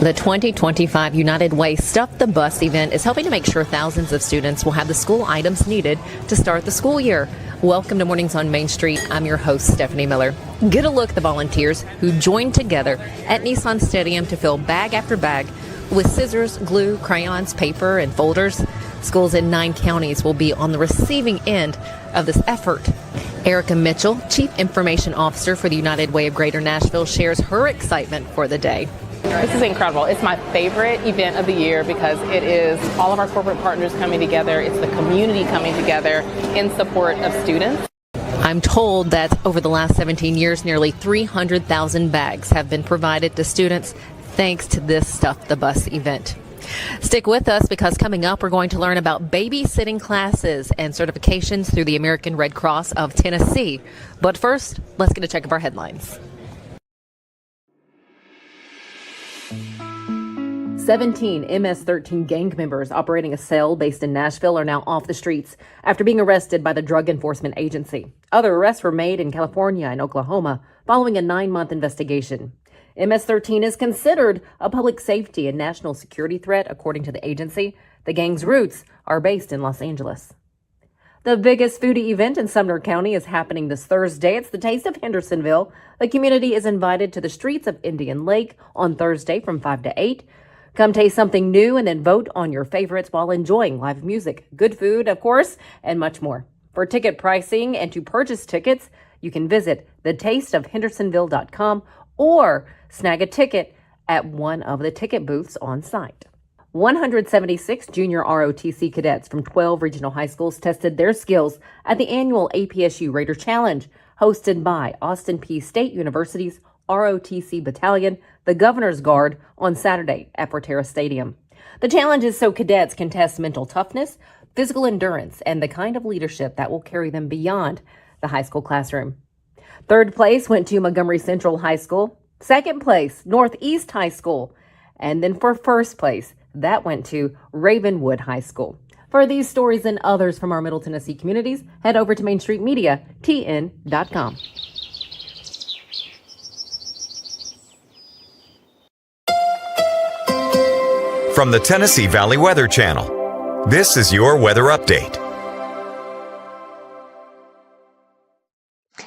The 2025 United Way Stuff the Bus event is helping to make sure thousands of students will have the school items needed to start the school year. Welcome to Mornings on Main Street. I'm your host, Stephanie Miller. Get a look at the volunteers who joined together at Nissan Stadium to fill bag after bag with scissors, glue, crayons, paper, and folders. Schools in 9 counties will be on the receiving end of this effort. Erica Mitchell, Chief Information Officer for the United Way of Greater Nashville, shares her excitement for the day. This is incredible. It's my favorite event of the year because it is all of our corporate partners coming together. It's the community coming together in support of students. I'm told that over the last 17 years, nearly 300,000 bags have been provided to students thanks to this Stuff the Bus event. Stick with us because coming up, we're going to learn about babysitting classes and certifications through the American Red Cross of Tennessee. But first, let's get a check of our headlines. 17 MS-13 gang members operating a cell based in Nashville are now off the streets after being arrested by the Drug Enforcement Agency. Other arrests were made in California and Oklahoma following a 9-month investigation. MS-13 is considered a public safety and national security threat, according to the agency. The gang's roots are based in Los Angeles. The biggest foodie event in Sumner County is happening this Thursday. It's the Taste of Hendersonville. The community is invited to the streets of Indian Lake on Thursday from 5 to 8. Come taste something new and then vote on your favorites while enjoying live music, good food, of course, and much more. For ticket pricing and to purchase tickets, you can visit thetasteofhendersonville.com or snag a ticket at one of the ticket booths on site. 176 junior ROTC cadets from 12 regional high schools tested their skills at the annual APSU Raider Challenge, hosted by Austin Peay State University's ROTC Battalion, the Governor's Guard, on Saturday at Forterra Stadium. The challenge is so cadets can test mental toughness, physical endurance, and the kind of leadership that will carry them beyond the high school classroom. Third place went to Montgomery Central High School. Second place, Northeast High School. And then for first place, that went to Ravenwood High School. For these stories and others from our Middle Tennessee communities, head over to MainStreetMediaTN.com. From the Tennessee Valley Weather Channel, this is your weather update.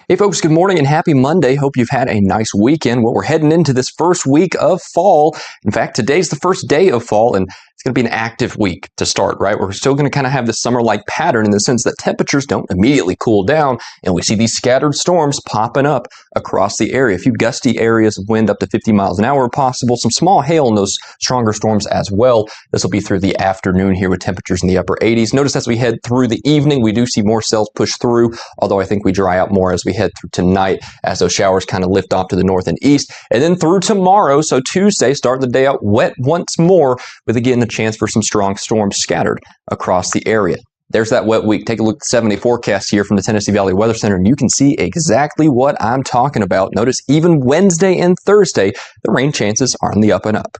Hey folks, good morning and happy Monday. Hope you've had a nice weekend. Well, we're heading into this first week of fall. In fact, today's the first day of fall, and it's going to be an active week to start, right? We're still going to kind of have this summer-like pattern in the sense that temperatures don't immediately cool down, and we see these scattered storms popping up across the area. A few gusty areas of wind up to 50 miles an hour possible, some small hail in those stronger storms as well. This will be through the afternoon here with temperatures in the upper 80s. Notice as we head through the evening, we do see more cells push through, although I think we dry out more as we head through tonight as those showers kind of lift off to the north and east. And then through tomorrow, so Tuesday, start the day out wet once more with again the chance for some strong storms scattered across the area. There's that wet week. Take a look at the 7-day forecast here from the Tennessee Valley Weather Center, and you can see exactly what I'm talking about. Notice even Wednesday and Thursday, the rain chances are on the up and up.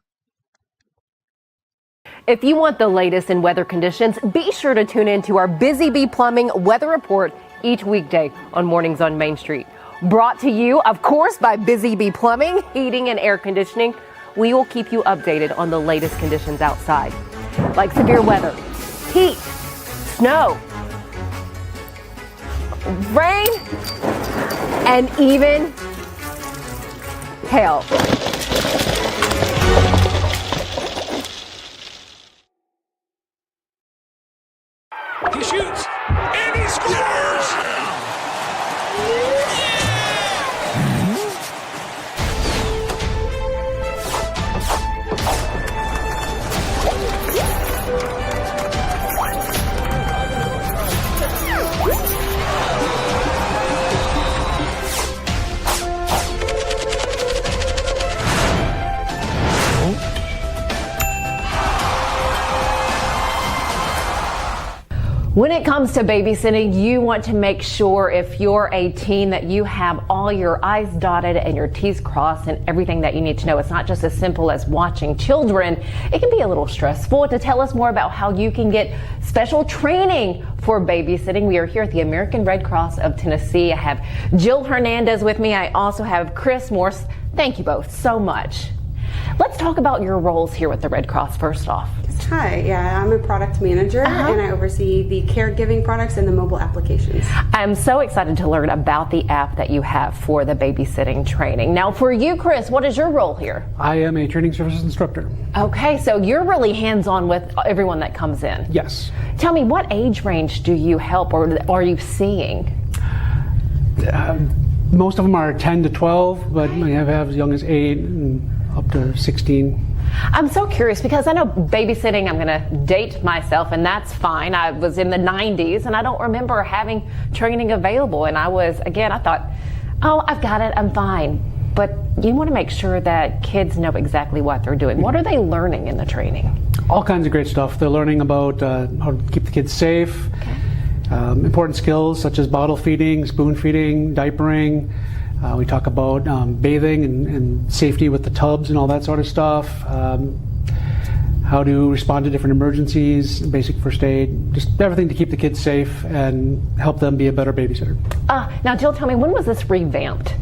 If you want the latest in weather conditions, be sure to tune in to our Busy Bee Plumbing Weather Report each weekday on Mornings on Main Street. Brought to you, of course, by Busy Bee Plumbing, Heating, and Air Conditioning. We will keep you updated on the latest conditions outside, like severe weather, heat, snow, rain, and even hail. He shoots, and he scores! When it comes to babysitting, you want to make sure if you're a teen that you have all your I's dotted and your T's crossed and everything that you need to know. It's not just as simple as watching children. It can be a little stressful. To tell us more about how you can get special training for babysitting, we are here at the American Red Cross of Tennessee. I have Jill Hernandez with me. I also have Chris Morse. Thank you both so much. Let's talk about your roles here with the Red Cross first off. Hi, yeah, I'm a product manager and I oversee the caregiving products and the mobile applications. I'm so excited to learn about the app that you have for the babysitting training. Now for you, Chris, what is your role here? I am a training services instructor. Okay, so you're really hands-on with everyone that comes in. Yes. Tell me, what age range do you help or are you seeing? Most of them are 10 to 12, but we have as young as 8 and up to 16. I'm so curious because I know babysitting, I'm going to date myself, and that's fine. I was in the 90s, and I don't remember having training available. And I thought, oh, I've got it, I'm fine. But you want to make sure that kids know exactly what they're doing. What are they learning in the training? All kinds of great stuff. They're learning about how to keep the kids safe, important skills such as bottle feeding, spoon feeding, diapering. We talk about bathing and safety with the tubs and all that sort of stuff. How to respond to different emergencies, basic first aid, just everything to keep the kids safe and help them be a better babysitter. Now, Jill, tell me, when was this revamped?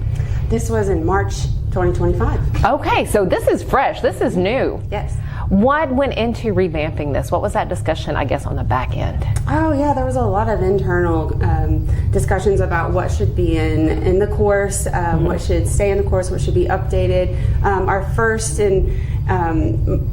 This was in March 2025. Okay, so this is fresh. This is new. Yes. What went into revamping this? What was that discussion, I guess, on the back end? Oh yeah, there was a lot of internal discussions about what should be in the course, what should stay in the course, what should be updated. Our first and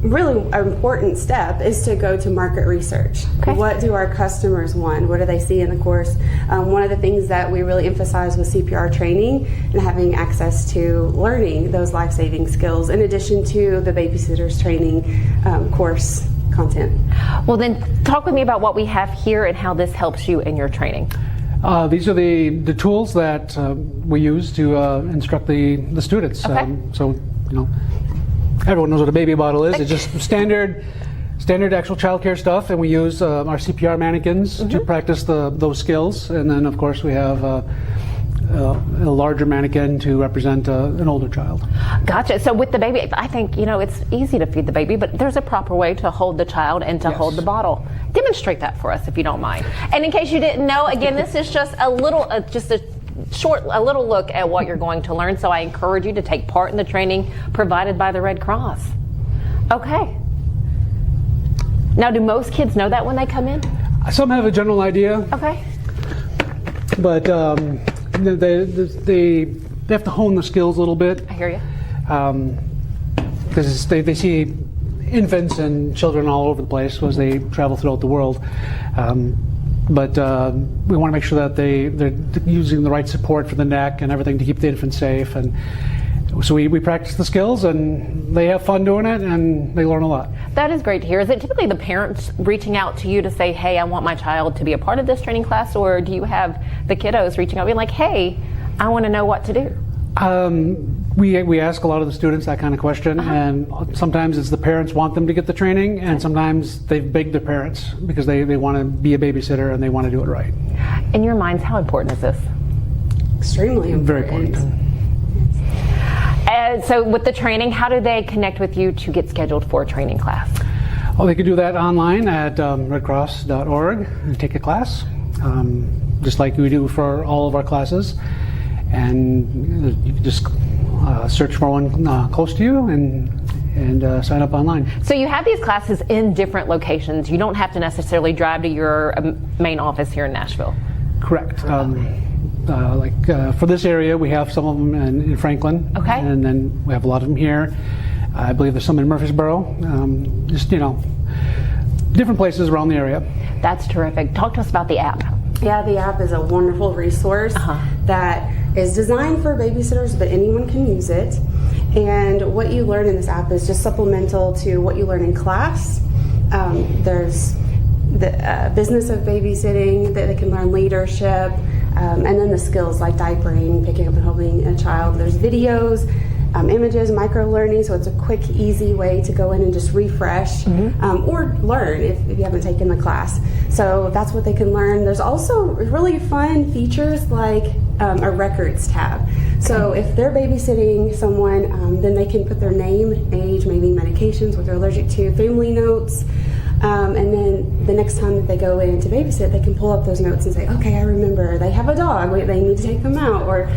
really important step is to go to market research. Okay. What do our customers want? What do they see in the course? One of the things that we really emphasized was CPR training and having access to learning those life-saving skills in addition to the babysitter's training course content. Well, then talk with me about what we have here and how this helps you in your training. These are the tools that we use to instruct the students. Okay. So, everyone knows what a baby bottle is. It's just standard actual childcare stuff, and we use our CPR mannequins to practice those skills. And then, of course, we have a larger mannequin to represent an older child. Gotcha. So with the baby, I think, it's easy to feed the baby, but there's a proper way to hold the child and to hold the bottle. Demonstrate that for us, if you don't mind. And in case you didn't know, again, this is just a little look at what you're going to learn. So I encourage you to take part in the training provided by the Red Cross. Okay. Now, do most kids know that when they come in? Some have a general idea. Okay. But they have to hone the skills a little bit. I hear you. Because they see infants and children all over the place as they travel throughout the world. But we want to make sure that they're using the right support for the neck and everything to keep the infant safe. And so we practice the skills, and they have fun doing it, and they learn a lot. That is great to hear. Is it typically the parents reaching out to you to say, hey, I want my child to be a part of this training class, or do you have the kiddos reaching out being like, hey, I want to know what to do? We ask a lot of the students that kind of question, and sometimes it's the parents want them to get the training, and sometimes they've begged their parents because they want to be a babysitter and they want to do it right. In your minds, how important is this? Extremely important. Very important. So with the training, how do they connect with you to get scheduled for a training class? Oh, they can do that online at redcross.org and take a class, just like we do for all of our classes. And you can just search for one close to you and sign up online. So you have these classes in different locations. You don't have to necessarily drive to your main office here in Nashville. Correct. For this area, we have some of them in Franklin. Okay. And then we have a lot of them here. I believe there's some in Murfreesboro. Different places around the area. That's terrific. Talk to us about the app. Yeah, the app is a wonderful resource that is designed for babysitters, but anyone can use it. And what you learn in this app is just supplemental to what you learn in class. There's the business of babysitting, that they can learn leadership, and then the skills like diapering, picking up and holding a child. There's videos, images, micro-learning, so it's a quick, easy way to go in and just refresh or learn if you haven't taken the class. So that's what they can learn. There's also really fun features like a records tab. So if they're babysitting someone, then they can put their name, age, maybe medications, what they're allergic to, family notes, and then the next time that they go in to babysit, they can pull up those notes and say, okay, I remember they have a dog, they need to take them out, or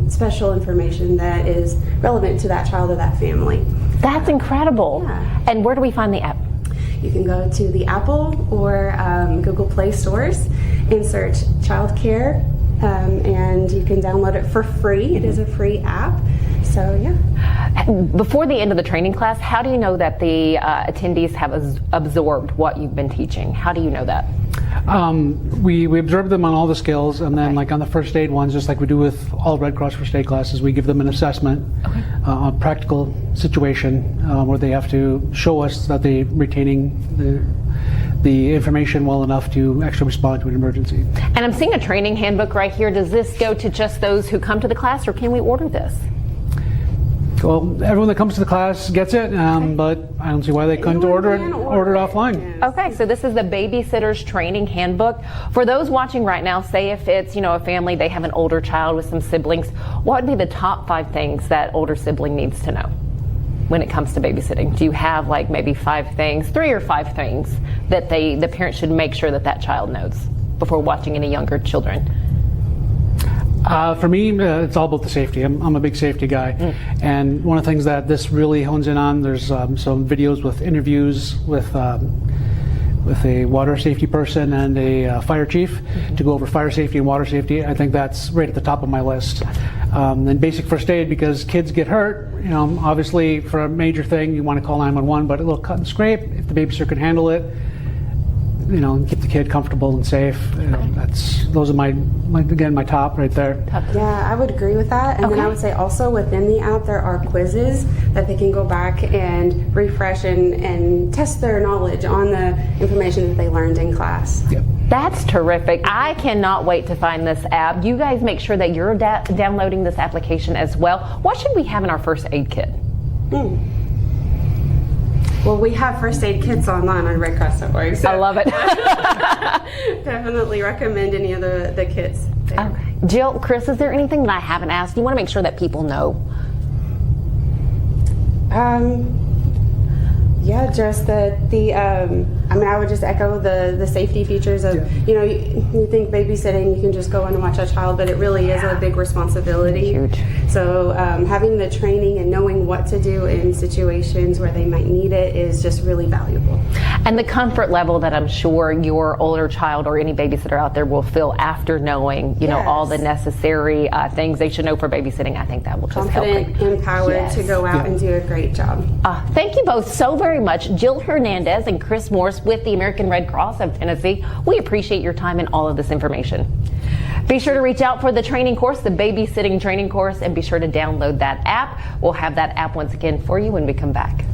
special information that is relevant to that child or that family. That's incredible. Yeah. And where do we find the app? You can go to the Apple or Google Play stores and search childcare, and you can download it for free. It is a free app. So, yeah. Before the end of the training class, how do you know that the attendees have absorbed what you've been teaching? How do you know that? We observe them on all the skills, and then like on the first aid ones, just like we do with all Red Cross first aid classes, we give them an assessment, a practical situation where they have to show us that they're retaining the information well enough to actually respond to an emergency. And I'm seeing a training handbook right here. Does this go to just those who come to the class, or can we order this? Well, everyone that comes to the class gets it, but I don't see why they couldn't order it offline. Okay, so this is the Babysitter's Training Handbook. For those watching right now, say if it's, a family, they have an older child with some siblings, what would be the top 5 things that older sibling needs to know when it comes to babysitting? Do you have like maybe 5 things, 3 or 5 things that the parent should make sure that child knows before watching any younger children? For me, it's all about the safety. I'm a big safety guy. And one of the things that this really hones in on, there's some videos with interviews with a water safety person and a fire chief to go over fire safety and water safety. I think that's right at the top of my list. And basic first aid, because kids get hurt. Obviously for a major thing, you want to call 911, but a little cut and scrape, if the babysitter can handle it, keep the kid comfortable and safe. Those are my top right there. Yeah, I would agree with that. And then I would say also within the app there are quizzes that they can go back and refresh and test their knowledge on the information that they learned in class. Yep. That's terrific. I cannot wait to find this app. You guys make sure that you're downloading this application as well. What should we have in our first aid kit? Well, we have first aid kits online on redcross.org. So I love it. definitely recommend any of the kits there. Okay. Jill, Chris, is there anything that I haven't asked? You want to make sure that people know? Yeah, just I would just echo the safety features of, you think babysitting, you can just go in and watch a child, but it really is a big responsibility. Huge. So having the training and knowing what to do in situations where they might need it is just really valuable. And the comfort level that I'm sure your older child or any babysitter out there will feel after knowing, all the necessary things they should know for babysitting, I think that will just help. Confident, empowered to go out and do a great job. Thank you both so very much, Jill Hernandez and Chris Morse with the American Red Cross of Tennessee. We appreciate your time and all of this information. Be sure to reach out for the training course, the babysitting training course, and be sure to download that app. We'll have that app once again for you when we come back.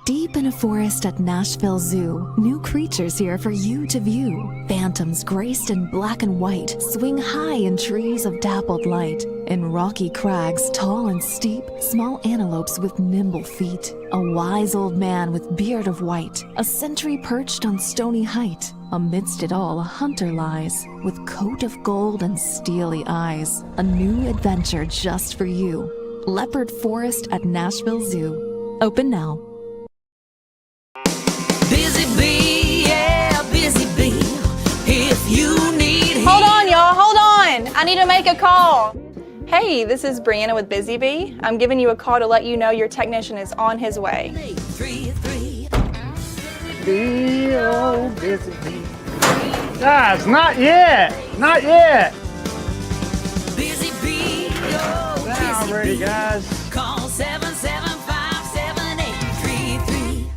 Deep in a forest at Nashville Zoo, new creatures here for you to view. Phantoms graced in black and white swing high in trees of dappled light. In rocky crags, tall and steep, small antelopes with nimble feet. A wise old man with beard of white, a sentry perched on stony height. Amidst it all, a hunter lies, with coat of gold and steely eyes. A new adventure just for you. Leopard Forest at Nashville Zoo. Open now. Busy bee, yeah, busy bee. If you need Hold on, y'all, hold on. I need to make a call. Hey, this is Brianna with Busy Bee. I'm giving you a call to let you know your technician is on his way. 333. Busy bee. Guys, not yet. Not yet. Busy bee, oh, Now busy ready, bee. guys. Call 775-7833.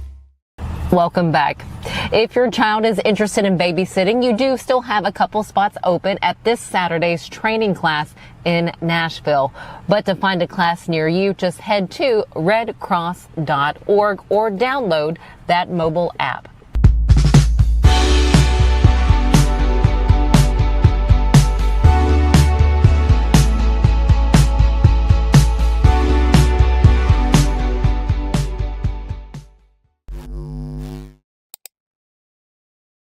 Welcome back. If your child is interested in babysitting, you do still have a couple spots open at this Saturday's training class in Nashville. But to find a class near you, just head to redcross.org or download that mobile app.